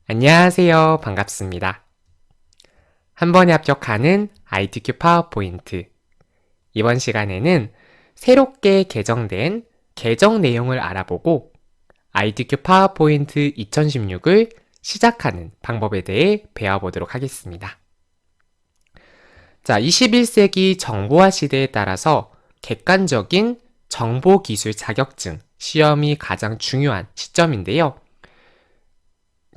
안녕하세요. 반갑습니다. 한 번에 합격하는 ITQ 파워포인트. 이번 시간에는 새롭게 개정된 개정 내용을 알아보고 ITQ 파워포인트 2016을 시작하는 방법에 대해 배워보도록 하겠습니다. 자, 21세기 정보화 시대에 따라서 객관적인 정보기술 자격증 시험이 가장 중요한 시점인데요.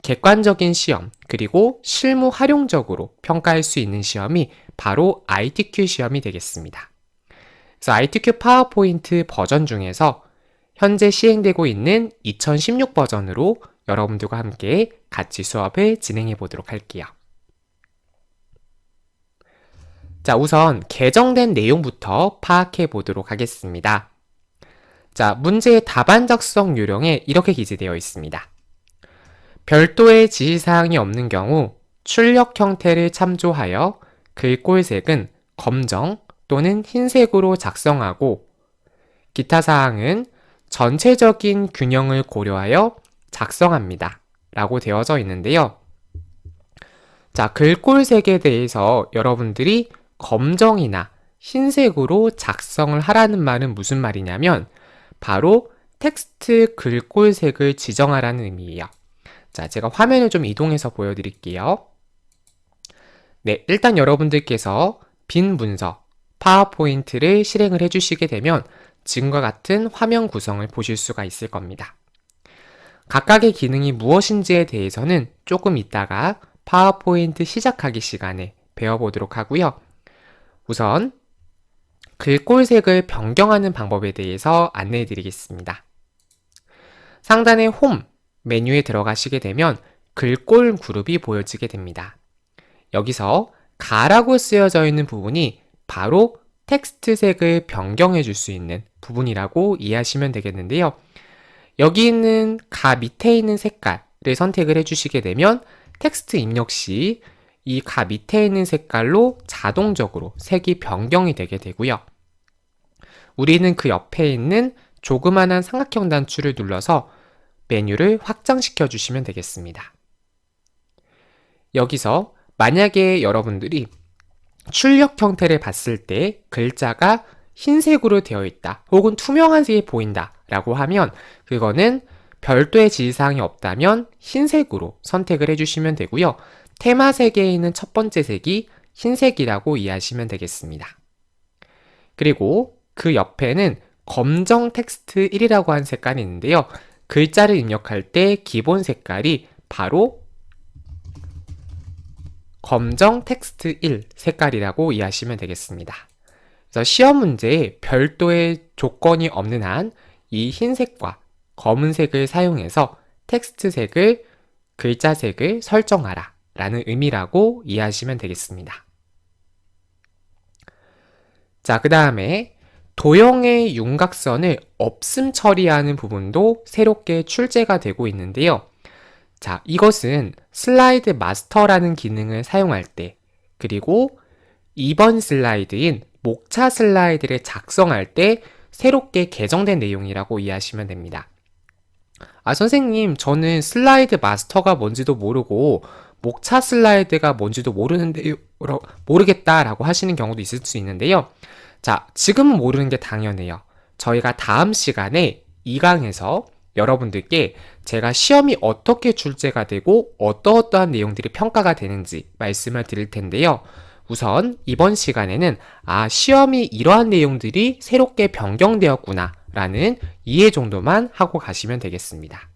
객관적인 시험, 그리고 실무 활용적으로 평가할 수 있는 시험이 바로 ITQ 시험이 되겠습니다. 그래서 ITQ 파워포인트 버전 중에서 현재 시행되고 있는 2016 버전으로 여러분들과 함께 같이 수업을 진행해 보도록 할게요. 자, 우선 개정된 내용부터 파악해 보도록 하겠습니다. 자, 문제의 답안 작성 요령에 이렇게 기재되어 있습니다. 별도의 지시사항이 없는 경우 출력 형태를 참조하여 글꼴색은 검정 또는 흰색으로 작성하고 기타 사항은 전체적인 균형을 고려하여 작성합니다. 라고 되어져 있는데요. 자, 글꼴색에 대해서 여러분들이 검정이나 흰색으로 작성을 하라는 말은 무슨 말이냐면 바로 텍스트 글꼴색을 지정하라는 의미예요. 자, 제가 화면을 좀 이동해서 보여드릴게요. 네, 일단 여러분들께서 빈 문서, 파워포인트를 실행을 해주시게 되면 지금과 같은 화면 구성을 보실 수가 있을 겁니다. 각각의 기능이 무엇인지에 대해서는 조금 이따가 파워포인트 시작하기 시간에 배워보도록 하고요. 우선 글꼴색을 변경하는 방법에 대해서 안내해 드리겠습니다. 상단의 홈 메뉴에 들어가시게 되면 글꼴 그룹이 보여지게 됩니다. 여기서 가라고 쓰여져 있는 부분이 바로 텍스트색을 변경해 줄 수 있는 부분이라고 이해하시면 되겠는데요. 여기 있는 가 밑에 있는 색깔을 선택을 해주시게 되면 텍스트 입력 시 이 가 밑에 있는 색깔로 자동적으로 색이 변경이 되게 되고요. 우리는 그 옆에 있는 조그만한 삼각형 단추를 눌러서 메뉴를 확장시켜 주시면 되겠습니다. 여기서 만약에 여러분들이 출력 형태를 봤을 때 글자가 흰색으로 되어 있다 혹은 투명한 색이 보인다 라고 하면 그거는 별도의 지시사항이 없다면 흰색으로 선택을 해주시면 되고요. 테마색에 있는 첫 번째 색이 흰색이라고 이해하시면 되겠습니다. 그리고 그 옆에는 검정 텍스트 1이라고 한 색깔이 있는데요. 글자를 입력할 때 기본 색깔이 바로 검정 텍스트 1 색깔이라고 이해하시면 되겠습니다. 그래서 시험 문제에 별도의 조건이 없는 한 이 흰색과 검은색을 사용해서 텍스트색을, 글자색을 설정하라 라는 의미라고 이해하시면 되겠습니다. 자, 그 다음에 도형의 윤곽선을 없음 처리하는 부분도 새롭게 출제가 되고 있는데요. 자, 이것은 슬라이드 마스터라는 기능을 사용할 때, 그리고 2번 슬라이드인 목차 슬라이드를 작성할 때 새롭게 개정된 내용이라고 이해하시면 됩니다. 아, 선생님, 저는 슬라이드 마스터가 뭔지도 모르고 목차 슬라이드가 뭔지도 모르겠다라고 하시는 경우도 있을 수 있는데요. 자, 지금은 모르는 게 당연해요. 저희가 다음 시간에 2강에서 여러분들께 제가 시험이 어떻게 출제가 되고 어떠한 내용들이 평가가 되는지 말씀을 드릴 텐데요. 우선 이번 시간에는 시험이 이러한 내용들이 새롭게 변경되었구나 라는 이해 정도만 하고 가시면 되겠습니다.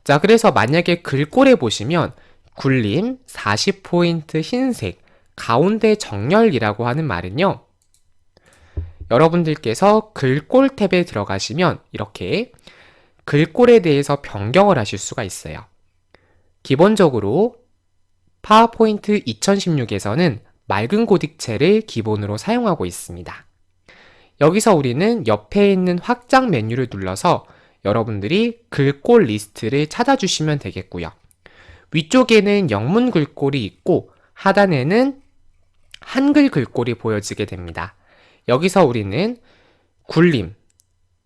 자, 그래서 만약에 글꼴에 보시면 굴림, 40포인트 흰색, 가운데 정렬이라고 하는 말은요. 여러분들께서 글꼴 탭에 들어가시면 이렇게 글꼴에 대해서 변경을 하실 수가 있어요. 기본적으로 파워포인트 2016에서는 맑은 고딕체를 기본으로 사용하고 있습니다. 여기서 우리는 옆에 있는 확장 메뉴를 눌러서 여러분들이 글꼴 리스트를 찾아주시면 되겠고요. 위쪽에는 영문 글꼴이 있고 하단에는 한글 글꼴이 보여지게 됩니다. 여기서 우리는 굴림,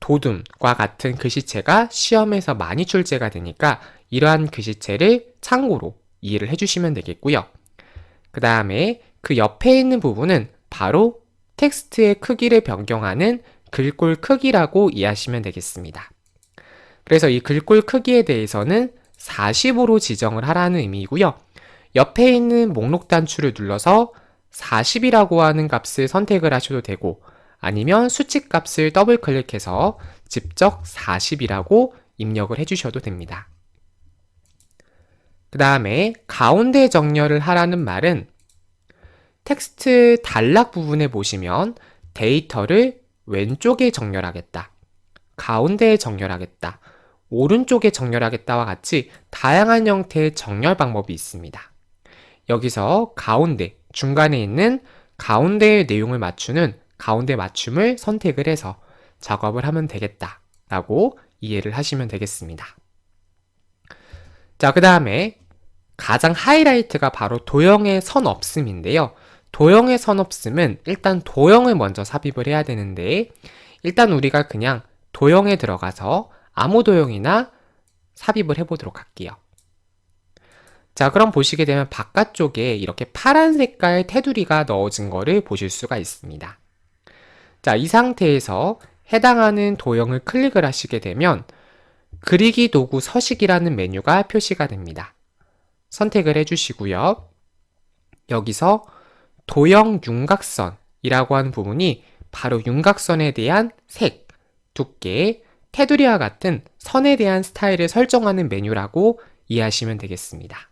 도둠과 같은 글씨체가 시험에서 많이 출제가 되니까 이러한 글씨체를 참고로 이해를 해주시면 되겠고요. 그 다음에 그 옆에 있는 부분은 바로 텍스트의 크기를 변경하는 글꼴 크기라고 이해하시면 되겠습니다. 그래서 이 글꼴 크기에 대해서는 40으로 지정을 하라는 의미이고요. 옆에 있는 목록 단추를 눌러서 40이라고 하는 값을 선택을 하셔도 되고, 아니면 수치 값을 더블 클릭해서 직접 40이라고 입력을 해주셔도 됩니다. 그 다음에 가운데 정렬을 하라는 말은 텍스트 단락 부분에 보시면 데이터를 왼쪽에 정렬하겠다, 가운데에 정렬하겠다, 오른쪽에 정렬하겠다와 같이 다양한 형태의 정렬 방법이 있습니다. 여기서 가운데, 중간에 있는 가운데의 내용을 맞추는 가운데 맞춤을 선택을 해서 작업을 하면 되겠다라고 이해를 하시면 되겠습니다. 자, 그 다음에 가장 하이라이트가 바로 도형의 선 없음인데요. 도형의 선 없음은 일단 도형을 먼저 삽입을 해야 되는데, 일단 우리가 그냥 도형에 들어가서 아무 도형이나 삽입을 해보도록 할게요. 자, 그럼 보시게 되면 바깥쪽에 이렇게 파란 색깔 테두리가 넣어진 거를 보실 수가 있습니다. 자, 이 상태에서 해당하는 도형을 클릭을 하시게 되면 그리기 도구 서식이라는 메뉴가 표시가 됩니다. 선택을 해주시고요. 여기서 도형 윤곽선이라고 하는 부분이 바로 윤곽선에 대한 색, 두께, 테두리와 같은 선에 대한 스타일을 설정하는 메뉴라고 이해하시면 되겠습니다.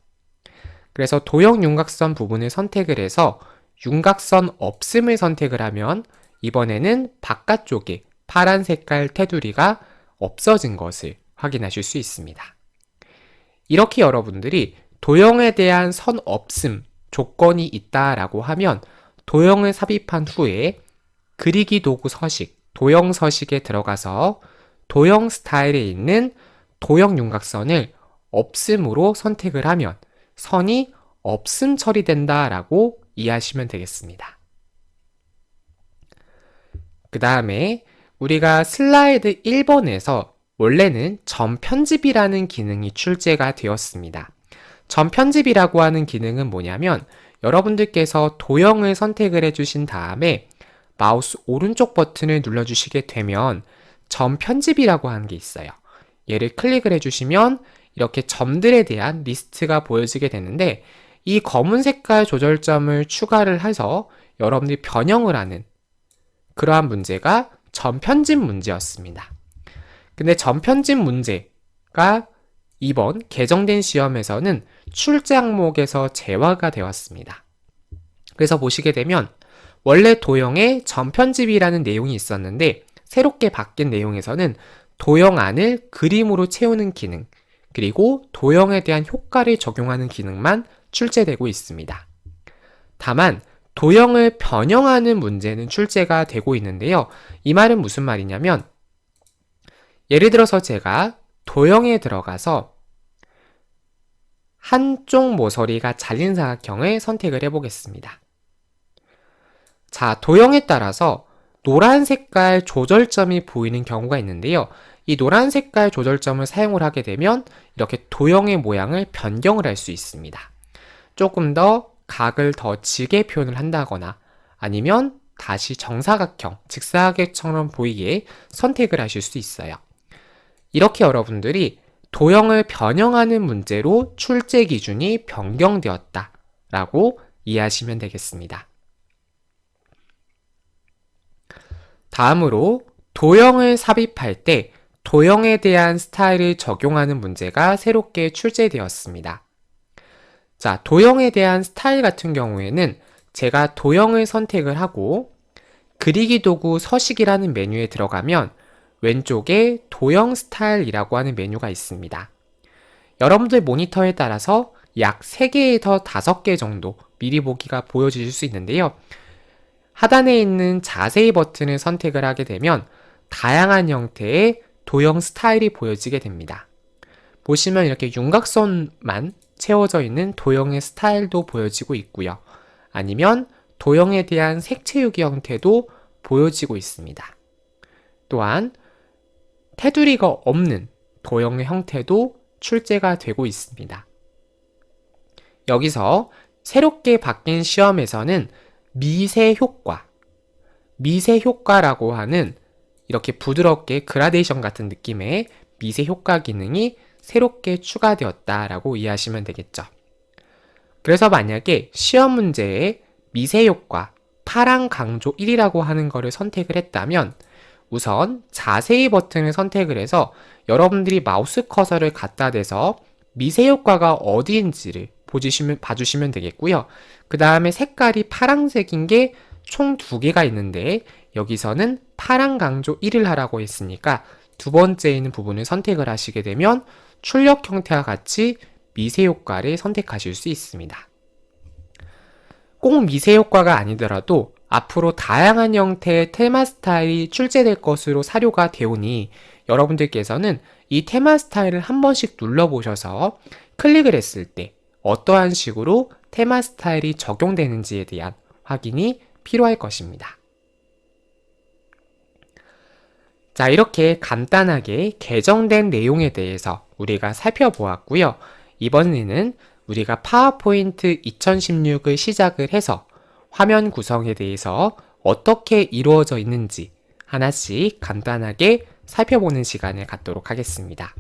그래서 도형 윤곽선 부분을 선택을 해서 윤곽선 없음을 선택을 하면 이번에는 바깥쪽에 파란 색깔 테두리가 없어진 것을 확인하실 수 있습니다. 이렇게 여러분들이 도형에 대한 선 없음 조건이 있다라고 하면 도형을 삽입한 후에 그리기 도구 서식, 도형 서식에 들어가서 도형 스타일에 있는 도형 윤곽선을 없음으로 선택을 하면 선이 없음 처리된다라고 이해하시면 되겠습니다. 그 다음에 우리가 슬라이드 1번에서 원래는 점 편집이라는 기능이 출제가 되었습니다. 점 편집이라고 하는 기능은 뭐냐면 여러분들께서 도형을 선택을 해주신 다음에 마우스 오른쪽 버튼을 눌러주시게 되면 점 편집이라고 하는 게 있어요. 얘를 클릭을 해주시면 이렇게 점들에 대한 리스트가 보여지게 되는데, 이 검은 색깔 조절점을 추가를 해서 여러분들이 변형을 하는 그러한 문제가 점 편집 문제였습니다. 근데 점 편집 문제가 이번 개정된 시험에서는 출제 항목에서 제외가 되었습니다. 그래서 보시게 되면 원래 도형에 점 편집이라는 내용이 있었는데 새롭게 바뀐 내용에서는 도형 안을 그림으로 채우는 기능, 그리고 도형에 대한 효과를 적용하는 기능만 출제되고 있습니다. 다만 도형을 변형하는 문제는 출제가 되고 있는데요. 이 말은 무슨 말이냐면 예를 들어서 제가 도형에 들어가서 한쪽 모서리가 잘린 사각형을 선택을 해보겠습니다. 자, 도형에 따라서 노란 색깔 조절점이 보이는 경우가 있는데요. 이 노란 색깔 조절점을 사용을 하게 되면 이렇게 도형의 모양을 변경을 할 수 있습니다. 조금 더 각을 더 지게 표현을 한다거나 아니면 다시 정사각형, 직사각형처럼 보이게 선택을 하실 수 있어요. 이렇게 여러분들이 도형을 변형하는 문제로 출제 기준이 변경되었다라고 이해하시면 되겠습니다. 다음으로 도형을 삽입할 때 도형에 대한 스타일을 적용하는 문제가 새롭게 출제되었습니다. 자, 도형에 대한 스타일 같은 경우에는 제가 도형을 선택을 하고 그리기 도구 서식이라는 메뉴에 들어가면 왼쪽에 도형 스타일이라고 하는 메뉴가 있습니다. 여러분들 모니터에 따라서 약 3개에서 5개 정도 미리 보기가 보여주실 수 있는데요. 하단에 있는 자세히 버튼을 선택을 하게 되면 다양한 형태의 도형 스타일이 보여지게 됩니다. 보시면 이렇게 윤곽선만 채워져 있는 도형의 스타일도 보여지고 있고요. 아니면 도형에 대한 색채유기 형태도 보여지고 있습니다. 또한 테두리가 없는 도형의 형태도 출제가 되고 있습니다. 여기서 새롭게 바뀐 시험에서는 미세 효과라고 하는 이렇게 부드럽게 그라데이션 같은 느낌의 미세 효과 기능이 새롭게 추가되었다라고 이해하시면 되겠죠. 그래서 만약에 시험 문제에 미세 효과 파랑 강조 1이라고 하는 거를 선택을 했다면 우선 자세히 버튼을 선택을 해서 여러분들이 마우스 커서를 갖다 대서 미세 효과가 어디인지를 봐주시면 되겠고요. 그 다음에 색깔이 파란색인 게 총 2개가 있는데 여기서는 파랑 강조 1을 하라고 했으니까 두 번째에 있는 부분을 선택을 하시게 되면 출력 형태와 같이 미세 효과를 선택하실 수 있습니다. 꼭 미세 효과가 아니더라도 앞으로 다양한 형태의 테마 스타일이 출제될 것으로 사료가 되오니 여러분들께서는 이 테마 스타일을 한 번씩 눌러보셔서 클릭을 했을 때 어떠한 식으로 테마 스타일이 적용되는지에 대한 확인이 필요할 것입니다. 자, 이렇게 간단하게 개정된 내용에 대해서 우리가 살펴보았고요. 이번에는 우리가 파워포인트 2016을 시작을 해서 화면 구성에 대해서 어떻게 이루어져 있는지 하나씩 간단하게 살펴보는 시간을 갖도록 하겠습니다.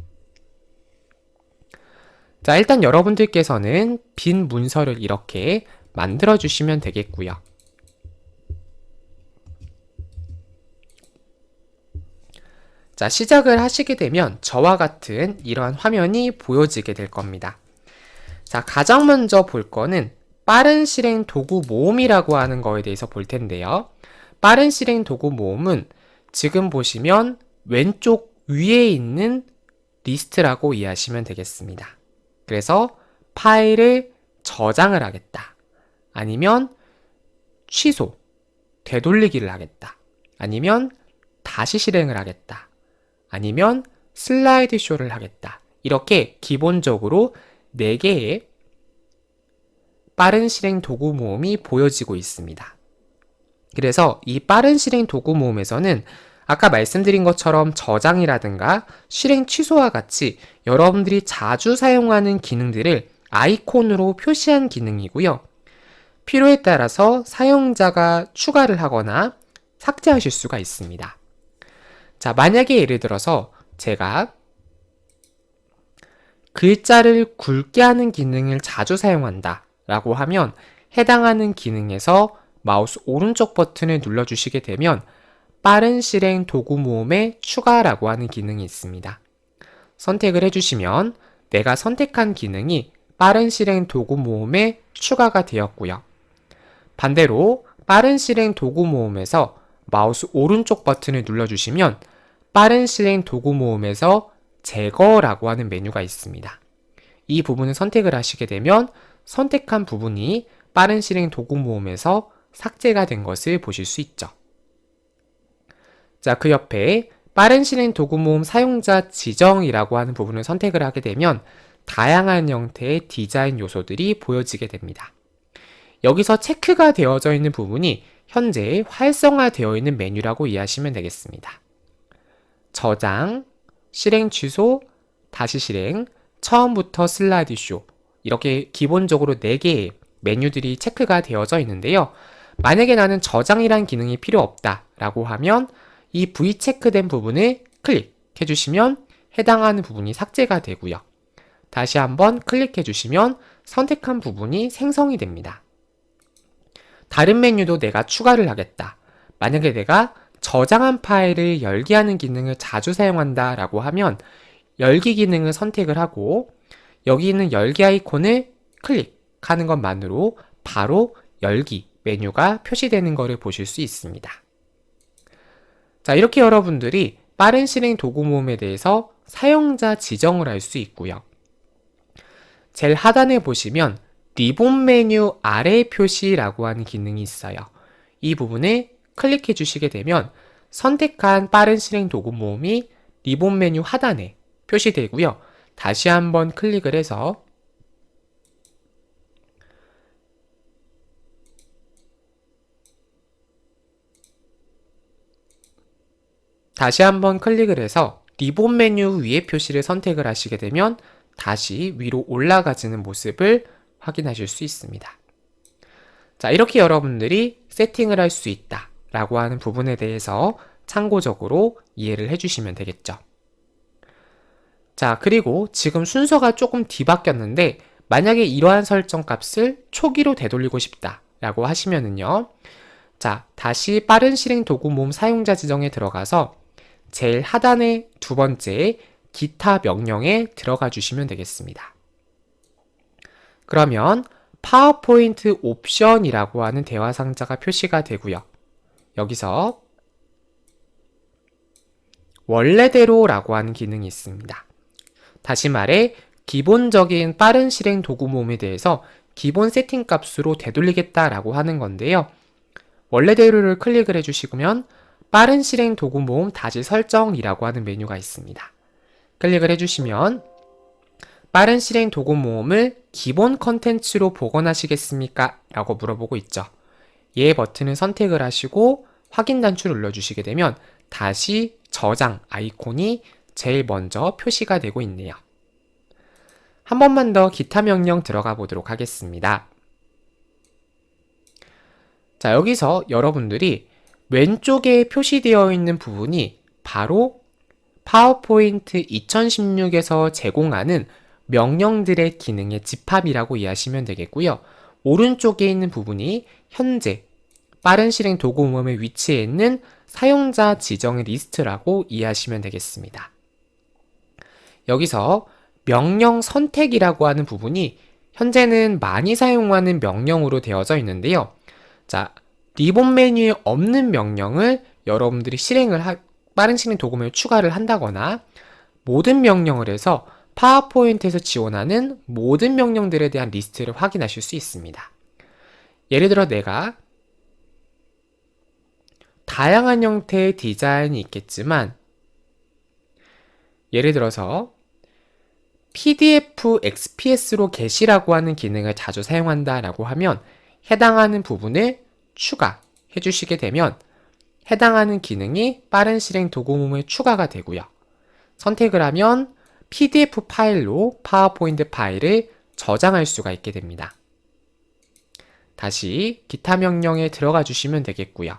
자, 일단 여러분들께서는 빈 문서를 이렇게 만들어 주시면 되겠고요. 자, 시작을 하시게 되면 저와 같은 이러한 화면이 보여지게 될 겁니다. 자, 가장 먼저 볼 거는 빠른 실행 도구 모음이라고 하는 거에 대해서 볼 텐데요. 빠른 실행 도구 모음은 지금 보시면 왼쪽 위에 있는 리스트라고 이해하시면 되겠습니다. 그래서 파일을 저장을 하겠다. 아니면 취소, 되돌리기를 하겠다. 아니면 다시 실행을 하겠다. 아니면 슬라이드 쇼를 하겠다. 이렇게 기본적으로 4개의 빠른 실행 도구 모음이 보여지고 있습니다. 그래서 이 빠른 실행 도구 모음에서는 아까 말씀드린 것처럼 저장이라든가 실행 취소와 같이 여러분들이 자주 사용하는 기능들을 아이콘으로 표시한 기능이고요. 필요에 따라서 사용자가 추가를 하거나 삭제하실 수가 있습니다. 자, 만약에 예를 들어서 제가 글자를 굵게 하는 기능을 자주 사용한다 라고 하면 해당하는 기능에서 마우스 오른쪽 버튼을 눌러주시게 되면 빠른 실행 도구 모음에 추가라고 하는 기능이 있습니다. 선택을 해주시면 내가 선택한 기능이 빠른 실행 도구 모음에 추가가 되었고요. 반대로 빠른 실행 도구 모음에서 마우스 오른쪽 버튼을 눌러주시면 빠른 실행 도구 모음에서 제거라고 하는 메뉴가 있습니다. 이 부분을 선택을 하시게 되면 선택한 부분이 빠른 실행 도구 모음에서 삭제가 된 것을 보실 수 있죠. 자, 그 옆에 빠른 실행 도구 모음 사용자 지정이라고 하는 부분을 선택을 하게 되면 다양한 형태의 디자인 요소들이 보여지게 됩니다. 여기서 체크가 되어져 있는 부분이 현재 활성화되어 있는 메뉴라고 이해하시면 되겠습니다. 저장, 실행 취소, 다시 실행, 처음부터 슬라이드 쇼 이렇게 기본적으로 4개의 메뉴들이 체크가 되어져 있는데요. 만약에 나는 저장이란 기능이 필요 없다 라고 하면 이 V 체크된 부분을 클릭해 주시면 해당하는 부분이 삭제가 되고요. 다시 한번 클릭해 주시면 선택한 부분이 생성이 됩니다. 다른 메뉴도 내가 추가를 하겠다. 만약에 내가 저장한 파일을 열기 하는 기능을 자주 사용한다 라고 하면 열기 기능을 선택을 하고 여기 있는 열기 아이콘을 클릭하는 것만으로 바로 열기 메뉴가 표시되는 것을 보실 수 있습니다. 자, 이렇게 여러분들이 빠른 실행 도구 모음에 대해서 사용자 지정을 할 수 있고요. 제일 하단에 보시면 리본 메뉴 아래 표시라고 하는 기능이 있어요. 이 부분을 클릭해 주시게 되면 선택한 빠른 실행 도구 모음이 리본 메뉴 하단에 표시되고요. 다시 한번 클릭을 해서 리본 메뉴 위에 표시를 선택을 하시게 되면 다시 위로 올라가지는 모습을 확인하실 수 있습니다. 자, 이렇게 여러분들이 세팅을 할 수 있다 라고 하는 부분에 대해서 참고적으로 이해를 해주시면 되겠죠. 자, 그리고 지금 순서가 조금 뒤바뀌었는데 만약에 이러한 설정 값을 초기로 되돌리고 싶다 라고 하시면은요, 자, 다시 빠른 실행 도구 모음 사용자 지정에 들어가서 제일 하단의 두 번째 기타 명령에 들어가 주시면 되겠습니다. 그러면 파워포인트 옵션이라고 하는 대화 상자가 표시가 되고요. 여기서 원래대로라고 하는 기능이 있습니다. 다시 말해 기본적인 빠른 실행 도구 모음에 대해서 기본 세팅 값으로 되돌리겠다라고 하는 건데요. 원래대로를 클릭을 해주시면 빠른 실행 도구 모음 다시 설정이라고 하는 메뉴가 있습니다. 클릭을 해주시면 빠른 실행 도구 모음을 기본 컨텐츠로 복원하시겠습니까? 라고 물어보고 있죠. 예 버튼을 선택을 하시고 확인 단추를 눌러주시게 되면 다시 저장 아이콘이 제일 먼저 표시가 되고 있네요. 한 번만 더 기타 명령 들어가 보도록 하겠습니다. 자, 여기서 여러분들이 왼쪽에 표시되어 있는 부분이 바로 파워포인트 2016에서 제공하는 명령들의 기능의 집합이라고 이해하시면 되겠고요. 오른쪽에 있는 부분이 현재 빠른 실행 도구 모음의 위치에 있는 사용자 지정의 리스트라고 이해하시면 되겠습니다. 여기서 명령 선택이라고 하는 부분이 현재는 많이 사용하는 명령으로 되어져 있는데요. 자, 리본 메뉴에 없는 명령을 여러분들이 빠른 실행 도구 모음에 추가를 한다거나 모든 명령을 해서 파워포인트에서 지원하는 모든 명령들에 대한 리스트를 확인하실 수 있습니다. 예를 들어 내가 다양한 형태의 디자인이 있겠지만 예를 들어서 PDF XPS로 게시라고 하는 기능을 자주 사용한다라고 하면 해당하는 부분을 추가해 주시게 되면 해당하는 기능이 빠른 실행 도구 모음에 추가가 되고요. 선택을 하면 PDF 파일로 파워포인트 파일을 저장할 수가 있게 됩니다. 다시 기타 명령에 들어가 주시면 되겠고요.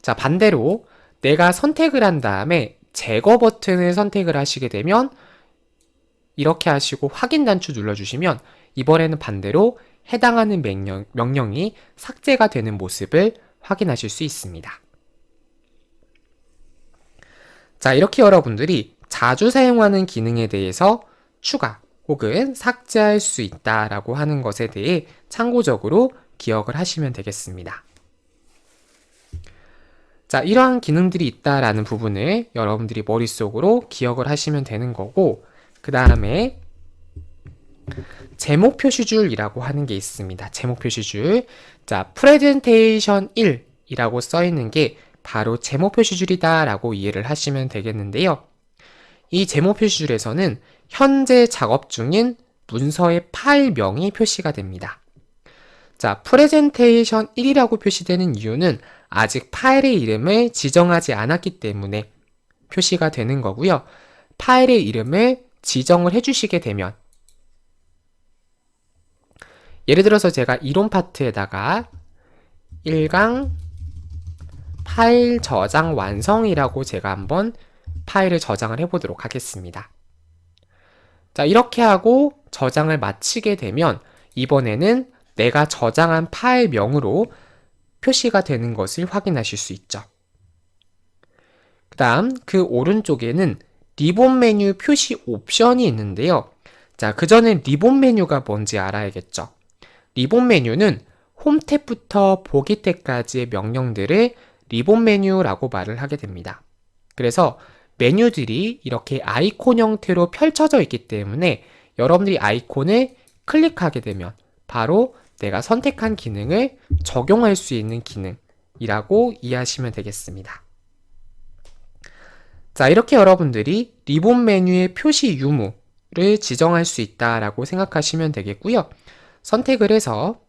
자, 반대로 내가 선택을 한 다음에 제거 버튼을 선택을 하시게 되면 이렇게 하시고 확인 단추 눌러주시면 이번에는 반대로 해당하는 명령이 삭제가 되는 모습을 확인하실 수 있습니다. 자, 이렇게 여러분들이 자주 사용하는 기능에 대해서 추가 혹은 삭제할 수 있다라고 하는 것에 대해 참고적으로 기억을 하시면 되겠습니다. 자, 이러한 기능들이 있다라는 부분을 여러분들이 머릿속으로 기억을 하시면 되는 거고, 그 다음에 제목 표시줄이라고 하는 게 있습니다. 제목 표시줄. 자, 프레젠테이션 1이라고 써 있는 게 바로 제목 표시줄이다 라고 이해를 하시면 되겠는데요. 이 제목 표시줄에서는 현재 작업 중인 문서의 파일명이 표시가 됩니다. 자, 프레젠테이션 1이라고 표시되는 이유는 아직 파일의 이름을 지정하지 않았기 때문에 표시가 되는 거고요. 파일의 이름을 지정을 해주시게 되면 예를 들어서 제가 이론 파트에다가 1강 파일 저장 완성이라고 제가 한번 파일을 저장을 해보도록 하겠습니다. 자, 이렇게 하고 저장을 마치게 되면 이번에는 내가 저장한 파일명으로 표시가 되는 것을 확인하실 수 있죠. 그 다음 그 오른쪽에는 리본 메뉴 표시 옵션이 있는데요. 자, 그 전에 리본 메뉴가 뭔지 알아야겠죠. 리본 메뉴는 홈 탭부터 보기 탭까지의 명령들을 리본 메뉴라고 말을 하게 됩니다. 그래서 메뉴들이 이렇게 아이콘 형태로 펼쳐져 있기 때문에 여러분들이 아이콘을 클릭하게 되면 바로 내가 선택한 기능을 적용할 수 있는 기능이라고 이해하시면 되겠습니다. 자, 이렇게 여러분들이 리본 메뉴의 표시 유무를 지정할 수 있다라고 생각하시면 되겠고요. 선택을 해서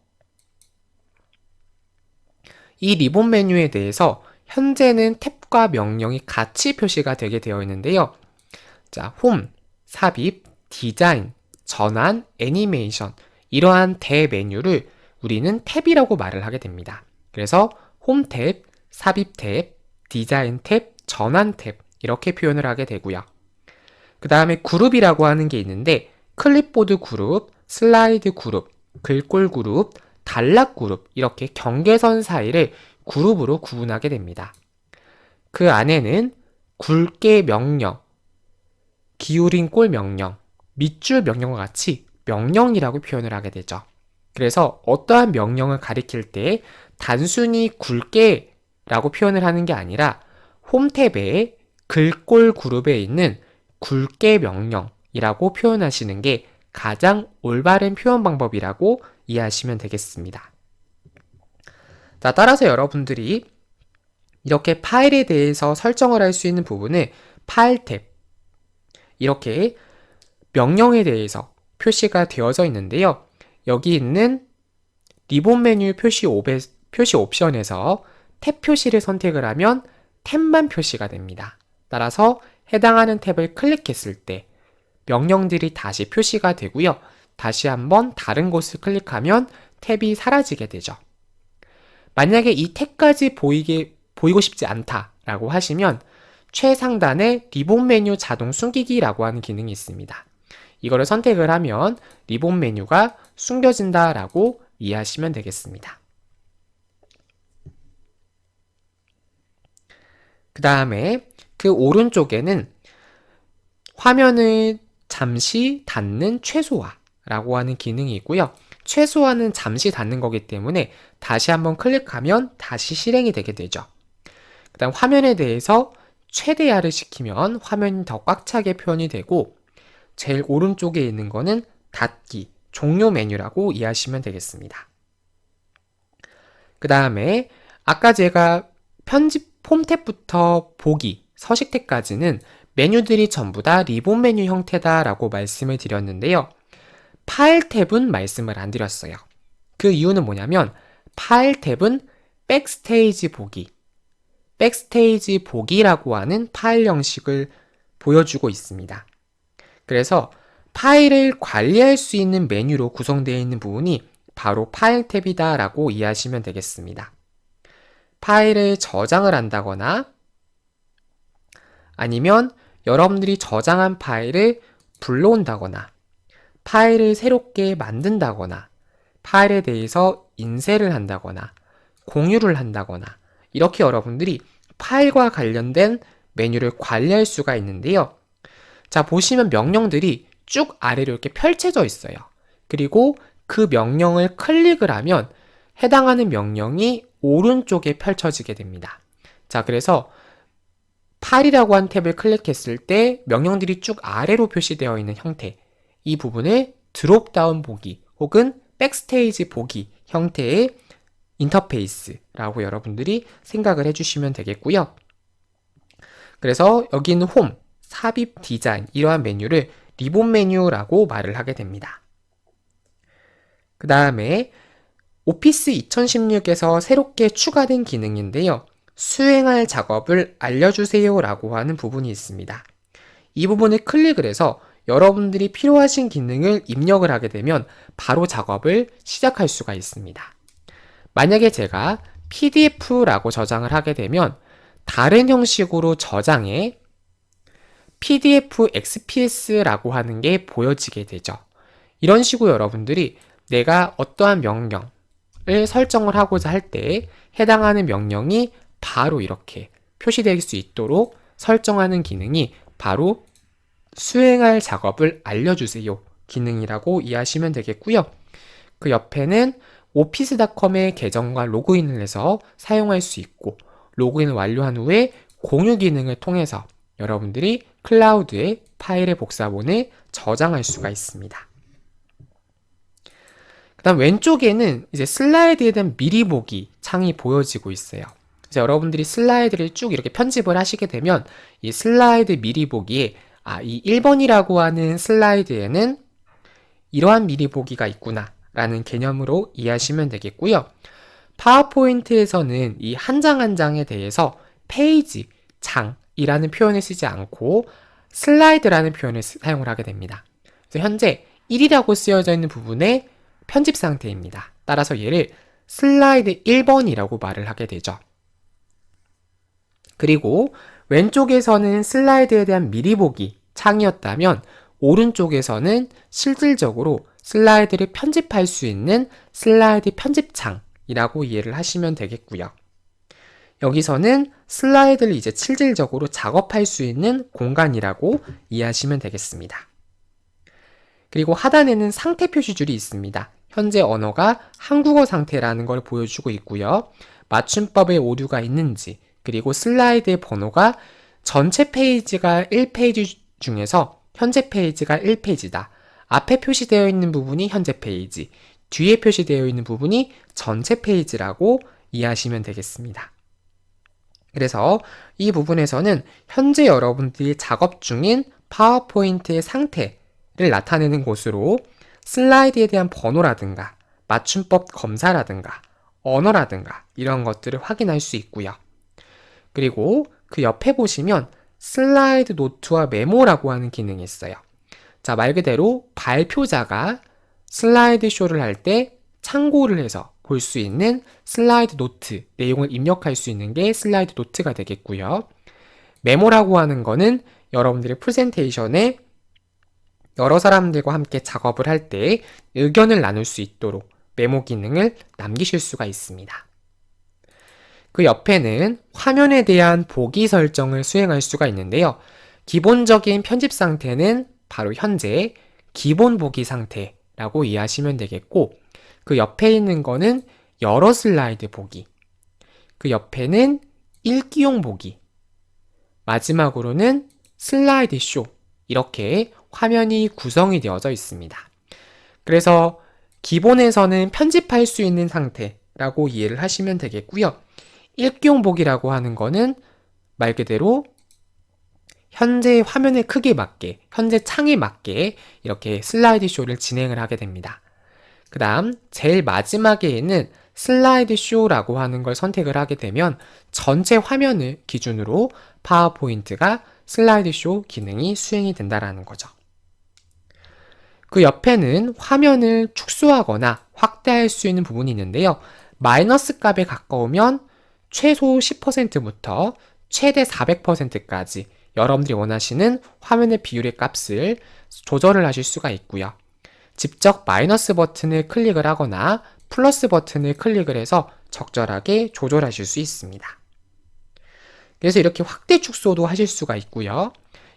이 리본 메뉴에 대해서 현재는 탭 탭과 명령이 같이 표시가 되게 되어 있는데요. 자, 홈, 삽입, 디자인, 전환, 애니메이션 이러한 대메뉴를 우리는 탭이라고 말을 하게 됩니다. 그래서 홈 탭, 삽입 탭, 디자인 탭, 전환 탭 이렇게 표현을 하게 되고요. 그 다음에 그룹이라고 하는 게 있는데 클립보드 그룹, 슬라이드 그룹, 글꼴 그룹, 단락 그룹 이렇게 경계선 사이를 그룹으로 구분하게 됩니다. 그 안에는 굵게 명령, 기울인 꼴 명령, 밑줄 명령과 같이 명령이라고 표현을 하게 되죠. 그래서 어떠한 명령을 가리킬 때 단순히 굵게 라고 표현을 하는 게 아니라 홈 탭에 글꼴 그룹에 있는 굵게 명령이라고 표현하시는 게 가장 올바른 표현 방법이라고 이해하시면 되겠습니다. 자, 따라서 여러분들이 이렇게 파일에 대해서 설정을 할 수 있는 부분을 파일 탭 이렇게 명령에 대해서 표시가 되어져 있는데요. 여기 있는 리본 메뉴 표시 옵션에서 탭 표시를 선택을 하면 탭만 표시가 됩니다. 따라서 해당하는 탭을 클릭했을 때 명령들이 다시 표시가 되고요. 다시 한번 다른 곳을 클릭하면 탭이 사라지게 되죠. 만약에 이 탭까지 보이고 싶지 않다라고 하시면 최상단에 리본 메뉴 자동 숨기기라고 하는 기능이 있습니다. 이거를 선택을 하면 리본 메뉴가 숨겨진다라고 이해하시면 되겠습니다. 그 다음에 그 오른쪽에는 화면을 잠시 닫는 최소화라고 하는 기능이 있고요. 최소화는 잠시 닫는 거기 때문에 다시 한번 클릭하면 다시 실행이 되게 되죠. 그 다음 화면에 대해서 최대화를 시키면 화면이 더 꽉 차게 표현이 되고 제일 오른쪽에 있는 거는 닫기, 종료 메뉴라고 이해하시면 되겠습니다. 그 다음에 아까 제가 편집 폼 탭부터 보기, 서식 탭까지는 메뉴들이 전부 다 리본 메뉴 형태다라고 말씀을 드렸는데요. 파일 탭은 말씀을 안 드렸어요. 그 이유는 뭐냐면 파일 탭은 백스테이지 보기, 백스테이지 보기라고 하는 파일 형식을 보여주고 있습니다. 그래서 파일을 관리할 수 있는 메뉴로 구성되어 있는 부분이 바로 파일 탭이다 라고 이해하시면 되겠습니다. 파일을 저장을 한다거나 아니면 여러분들이 저장한 파일을 불러온다거나 파일을 새롭게 만든다거나 파일에 대해서 인쇄를 한다거나 공유를 한다거나 이렇게 여러분들이 파일과 관련된 메뉴를 관리할 수가 있는데요. 자, 보시면 명령들이 쭉 아래로 이렇게 펼쳐져 있어요. 그리고 그 명령을 클릭을 하면 해당하는 명령이 오른쪽에 펼쳐지게 됩니다. 자, 그래서 파일이라고 한 탭을 클릭했을 때 명령들이 쭉 아래로 표시되어 있는 형태, 이 부분을 드롭다운 보기 혹은 백스테이지 보기 형태의 인터페이스라고 여러분들이 생각을 해주시면 되겠고요. 그래서 여기 있는 홈, 삽입, 디자인 이러한 메뉴를 리본 메뉴라고 말을 하게 됩니다. 그 다음에 오피스 2016에서 새롭게 추가된 기능인데요. 수행할 작업을 알려주세요 라고 하는 부분이 있습니다. 이 부분을 클릭을 해서 여러분들이 필요하신 기능을 입력을 하게 되면 바로 작업을 시작할 수가 있습니다. 만약에 제가 PDF라고 저장을 하게 되면 다른 형식으로 저장해 PDF XPS라고 하는 게 보여지게 되죠. 이런 식으로 여러분들이 내가 어떠한 명령을 설정을 하고자 할 때 해당하는 명령이 바로 이렇게 표시될 수 있도록 설정하는 기능이 바로 수행할 작업을 알려주세요 기능이라고 이해하시면 되겠고요. 그 옆에는 오피스닷컴의 계정과 로그인을 해서 사용할 수 있고 로그인을 완료한 후에 공유 기능을 통해서 여러분들이 클라우드에 파일의 복사본을 저장할 수가 있습니다. 그 다음 왼쪽에는 이제 슬라이드에 대한 미리 보기 창이 보여지고 있어요. 그래서 여러분들이 슬라이드를 쭉 이렇게 편집을 하시게 되면 이 슬라이드 미리 보기에 이 1번이라고 하는 슬라이드에는 이러한 미리 보기가 있구나 라는 개념으로 이해하시면 되겠고요. 파워포인트에서는 이 한 장 한 장에 대해서 페이지, 편집장이라는 표현을 쓰지 않고 슬라이드라는 표현을 사용을 하게 됩니다. 그래서 현재 1이라고 쓰여져 있는 부분의 편집 상태입니다. 따라서 얘를 슬라이드 1번이라고 말을 하게 되죠. 그리고 왼쪽에서는 슬라이드에 대한 미리 보기 창이었다면 오른쪽에서는 실질적으로 슬라이드를 편집할 수 있는 슬라이드 편집창이라고 이해를 하시면 되겠고요. 여기서는 슬라이드를 이제 실질적으로 작업할 수 있는 공간이라고 이해하시면 되겠습니다. 그리고 하단에는 상태 표시줄이 있습니다. 현재 언어가 한국어 상태라는 걸 보여주고 있고요. 맞춤법에 오류가 있는지, 그리고 슬라이드의 번호가 전체 페이지가 1페이지 중에서 현재 페이지가 1페이지다. 앞에 표시되어 있는 부분이 현재 페이지, 뒤에 표시되어 있는 부분이 전체 페이지라고 이해하시면 되겠습니다. 그래서 이 부분에서는 현재 여러분들이 작업 중인 파워포인트의 상태를 나타내는 곳으로 슬라이드에 대한 번호라든가 맞춤법 검사라든가 언어라든가 이런 것들을 확인할 수 있고요. 그리고 그 옆에 보시면 슬라이드 노트와 메모라고 하는 기능이 있어요. 자, 말 그대로 발표자가 슬라이드 쇼를 할 때 참고를 해서 볼 수 있는 슬라이드 노트, 내용을 입력할 수 있는 게 슬라이드 노트가 되겠고요. 메모라고 하는 거는 여러분들의 프레젠테이션에 여러 사람들과 함께 작업을 할 때 의견을 나눌 수 있도록 메모 기능을 남기실 수가 있습니다. 그 옆에는 화면에 대한 보기 설정을 수행할 수가 있는데요. 기본적인 편집 상태는 바로 현재 기본 보기 상태라고 이해하시면 되겠고, 그 옆에 있는 거는 여러 슬라이드 보기, 그 옆에는 읽기용 보기, 마지막으로는 슬라이드 쇼, 이렇게 화면이 구성이 되어져 있습니다. 그래서 기본에서는 편집할 수 있는 상태라고 이해를 하시면 되겠고요. 읽기용 보기라고 하는 거는 말 그대로 현재 화면의 크기에 맞게, 현재 창에 맞게 이렇게 슬라이드 쇼를 진행을 하게 됩니다. 그 다음 제일 마지막에 있는 슬라이드 쇼라고 하는 걸 선택을 하게 되면 전체 화면을 기준으로 파워포인트가 슬라이드 쇼 기능이 수행이 된다는 거죠. 그 옆에는 화면을 축소하거나 확대할 수 있는 부분이 있는데요. 마이너스 값에 가까우면 최소 10%부터 최대 400%까지 여러분들이 원하시는 화면의 비율의 값을 조절을 하실 수가 있고요. 직접 마이너스 버튼을 클릭을 하거나 플러스 버튼을 클릭을 해서 적절하게 조절하실 수 있습니다. 그래서 이렇게 확대 축소도 하실 수가 있고요.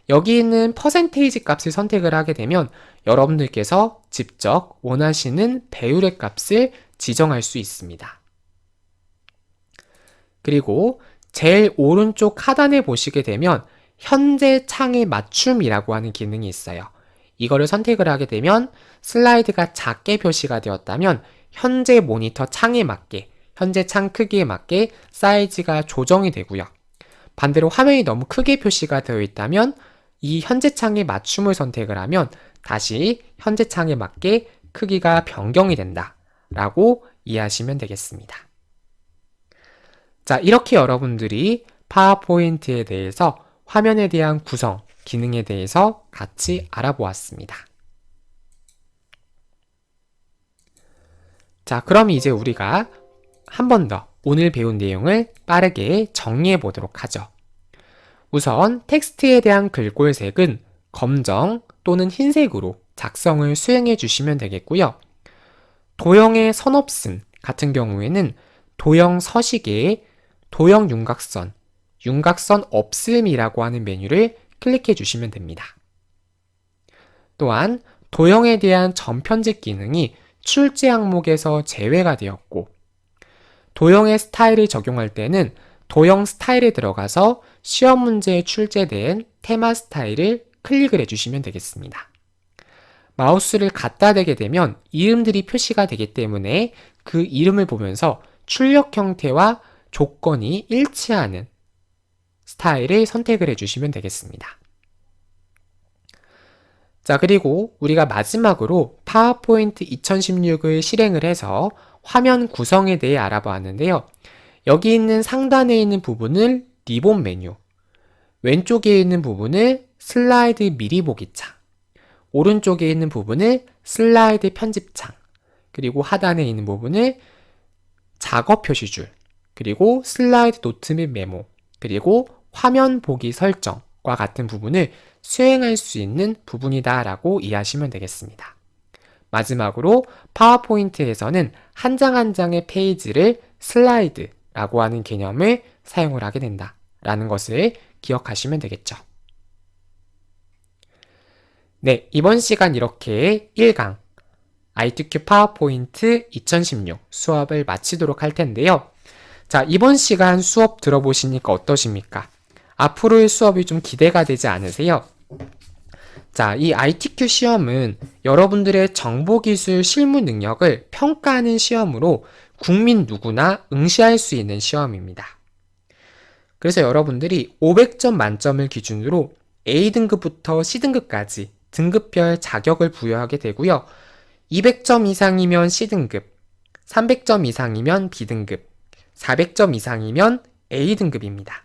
여기 있는 퍼센테이지 값을 선택을 하게 되면 여러분들께서 직접 원하시는 배율의 값을 지정할 수 있습니다. 그리고 제일 오른쪽 하단에 보시게 되면 현재 창의 맞춤이라고 하는 기능이 있어요. 이거를 선택을 하게 되면 슬라이드가 작게 표시가 되었다면 현재 모니터 창에 맞게, 현재 창 크기에 맞게 사이즈가 조정이 되고요. 반대로 화면이 너무 크게 표시가 되어 있다면 이 현재 창의 맞춤을 선택을 하면 다시 현재 창에 맞게 크기가 변경이 된다 라고 이해하시면 되겠습니다. 자, 이렇게 여러분들이 파워포인트에 대해서 화면에 대한 구성, 기능에 대해서 같이 알아보았습니다. 자, 그럼 이제 우리가 한 번 더 오늘 배운 내용을 빠르게 정리해 보도록 하죠. 우선 텍스트에 대한 글꼴색은 검정 또는 흰색으로 작성을 수행해 주시면 되겠고요. 도형의 선 없음 같은 경우에는 도형 서식에 도형 윤곽선, 윤곽선 없음이라고 하는 메뉴를 클릭해 주시면 됩니다. 또한 도형에 대한 전편집 기능이 출제 항목에서 제외가 되었고, 도형의 스타일을 적용할 때는 도형 스타일에 들어가서 시험 문제에 출제된 테마 스타일을 클릭을 해주시면 되겠습니다. 마우스를 갖다 대게 되면 이름들이 표시가 되기 때문에 그 이름을 보면서 출력 형태와 조건이 일치하는 스타일을 선택을 해주시면 되겠습니다. 자, 그리고 우리가 마지막으로 파워포인트 2016을 실행을 해서 화면 구성에 대해 알아보았는데요. 여기 있는 상단에 있는 부분을 리본 메뉴, 왼쪽에 있는 부분을 슬라이드 미리 보기 창, 오른쪽에 있는 부분을 슬라이드 편집 창, 그리고 하단에 있는 부분을 작업 표시줄, 그리고 슬라이드 노트 및 메모, 그리고 화면 보기 설정과 같은 부분을 수행할 수 있는 부분이다 라고 이해하시면 되겠습니다. 마지막으로 파워포인트에서는 한 장 한 장의 페이지를 슬라이드라고 하는 개념을 사용을 하게 된다 라는 것을 기억하시면 되겠죠. 네, 이번 시간 이렇게 1강 ITQ 파워포인트 2016 수업을 마치도록 할 텐데요. 자, 이번 시간 수업 들어보시니까 어떠십니까? 앞으로의 수업이 좀 기대가 되지 않으세요? 자, 이 ITQ 시험은 여러분들의 정보기술 실무 능력을 평가하는 시험으로 국민 누구나 응시할 수 있는 시험입니다. 그래서 여러분들이 500점 만점을 기준으로 A등급부터 C등급까지 등급별 자격을 부여하게 되고요. 200점 이상이면 C등급, 300점 이상이면 B등급, 400점 이상이면 A등급입니다.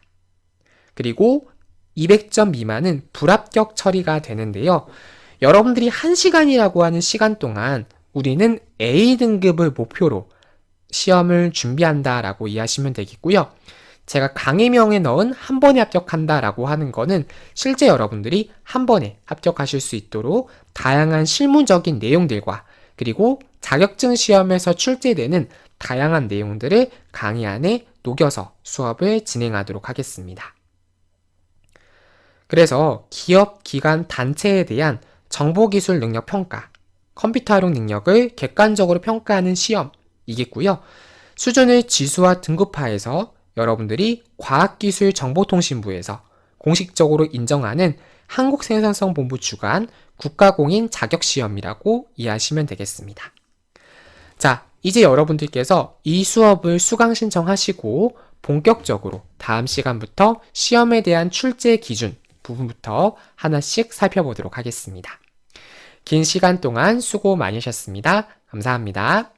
그리고 200점 미만은 불합격 처리가 되는데요. 여러분들이 1시간이라고 하는 시간 동안 우리는 A등급을 목표로 시험을 준비한다라고 이해하시면 되겠고요. 제가 강의명에 넣은 한 번에 합격한다라고 하는 거는 실제 여러분들이 한 번에 합격하실 수 있도록 다양한 실무적인 내용들과 그리고 자격증 시험에서 출제되는 다양한 내용들을 강의 안에 녹여서 수업을 진행하도록 하겠습니다. 그래서 기업, 기관, 단체에 대한 정보기술 능력 평가, 컴퓨터 활용 능력을 객관적으로 평가하는 시험이겠고요. 수준을 지수와 등급화해서 여러분들이 과학기술정보통신부에서 공식적으로 인정하는 한국생산성본부 주관 국가공인 자격시험이라고 이해하시면 되겠습니다. 자, 이제 여러분들께서 이 수업을 수강 신청하시고 본격적으로 다음 시간부터 시험에 대한 출제 기준 부분부터 하나씩 살펴보도록 하겠습니다. 긴 시간 동안 수고 많으셨습니다. 감사합니다.